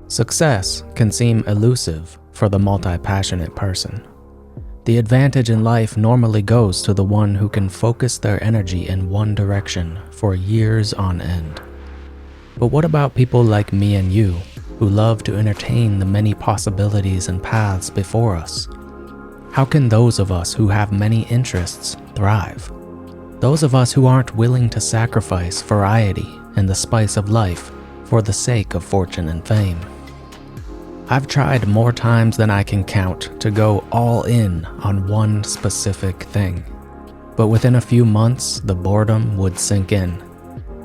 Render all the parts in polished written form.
Success can seem elusive for the multi-passionate person. The advantage in life normally goes to the one who can focus their energy in one direction for years on end. But what about people like me and you, who love to entertain the many possibilities and paths before us? How can those of us who have many interests thrive? Those of us who aren't willing to sacrifice variety and the spice of life for the sake of fortune and fame. I've tried more times than I can count to go all in on one specific thing. But within a few months, the boredom would sink in.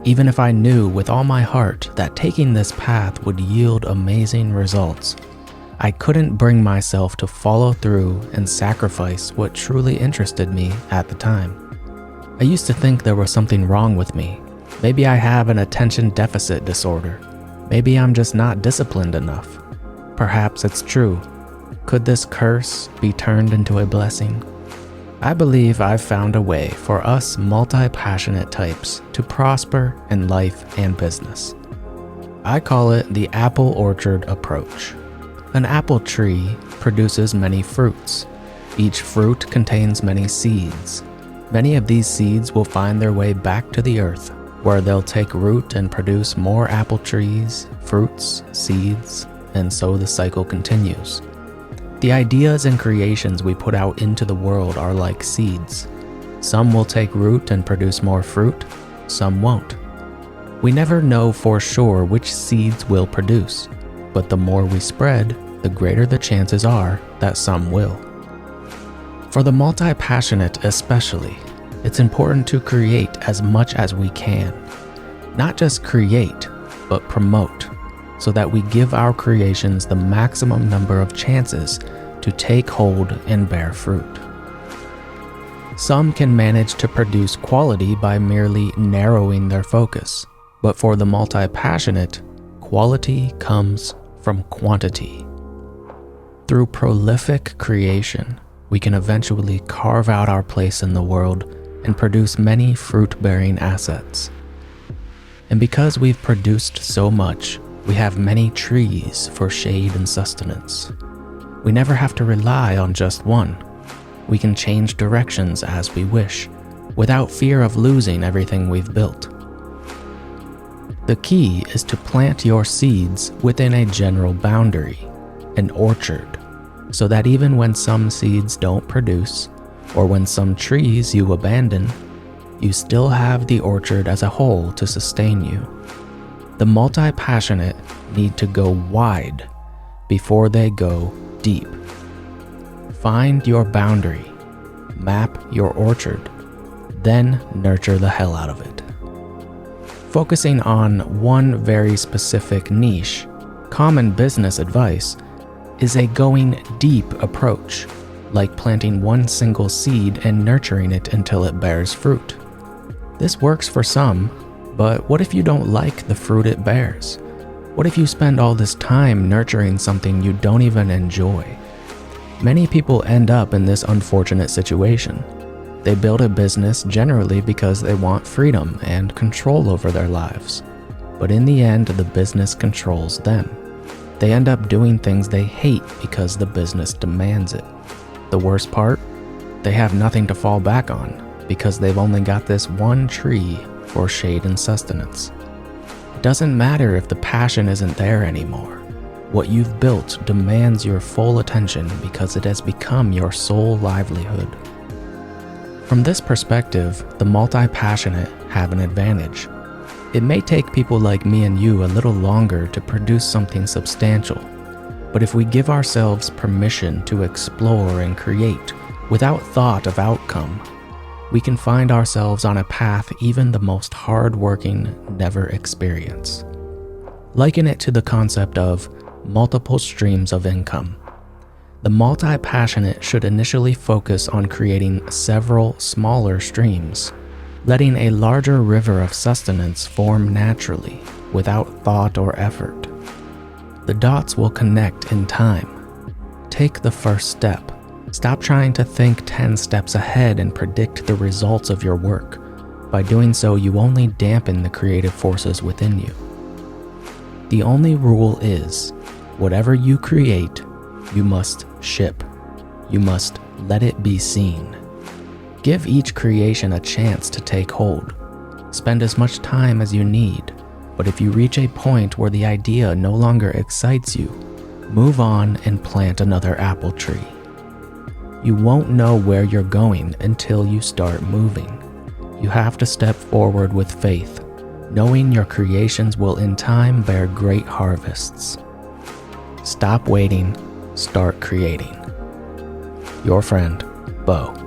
Even if I knew with all my heart that taking this path would yield amazing results, I couldn't bring myself to follow through and sacrifice what truly interested me at the time. I used to think there was something wrong with me. Maybe I have an attention deficit disorder. Maybe I'm just not disciplined enough. Perhaps it's true. Could this curse be turned into a blessing? I believe I've found a way for us multi-passionate types to prosper in life and business. I call it the apple orchard approach. An apple tree produces many fruits. Each fruit contains many seeds. Many of these seeds will find their way back to the earth, where they'll take root and produce more apple trees, fruits, seeds, and so the cycle continues. The ideas and creations we put out into the world are like seeds. Some will take root and produce more fruit, some won't. We never know for sure which seeds will produce, but the more we spread, the greater the chances are that some will. For the multi-passionate especially, it's important to create as much as we can. Not just create, but promote, so that we give our creations the maximum number of chances to take hold and bear fruit. Some can manage to produce quality by merely narrowing their focus, but for the multi-passionate, quality comes from quantity. Through prolific creation, we can eventually carve out our place in the world and produce many fruit-bearing assets. And because we've produced so much, we have many trees for shade and sustenance. We never have to rely on just one. We can change directions as we wish, without fear of losing everything we've built. The key is to plant your seeds within a general boundary, an orchard, so that even when some seeds don't produce, or when some trees you abandon, you still have the orchard as a whole to sustain you. The multi-passionate need to go wide before they go deep. Find your boundary, map your orchard, then nurture the hell out of it. Focusing on one very specific niche, common business advice, is a going deep approach, like planting one single seed and nurturing it until it bears fruit. This works for some, but what if you don't like the fruit it bears? What if you spend all this time nurturing something you don't even enjoy? Many people end up in this unfortunate situation. They build a business generally because they want freedom and control over their lives. But in the end, the business controls them. They end up doing things they hate because the business demands it. The worst part? They have nothing to fall back on because they've only got this one tree for shade and sustenance. It doesn't matter if the passion isn't there anymore. What you've built demands your full attention because it has become your sole livelihood. From this perspective, the multi-passionate have an advantage. It may take people like me and you a little longer to produce something substantial, but if we give ourselves permission to explore and create without thought of outcome, we can find ourselves on a path even the most hard-working never experience. Liken it to the concept of multiple streams of income. The multi-passionate should initially focus on creating several smaller streams, letting a larger river of sustenance form naturally without thought or effort. The dots will connect in time. Take the first step. Stop trying to think 10 steps ahead and predict the results of your work. By doing so, you only dampen the creative forces within you. The only rule is, Whatever you create, you must ship. You must let it be seen. Give each creation a chance to take hold. Spend as much time as you need, but if you reach a point where the idea no longer excites you, move on and plant another apple tree. You won't know where you're going until you start moving. You have to step forward with faith, knowing your creations will in time bear great harvests. Stop waiting, start creating. Your friend, Bo.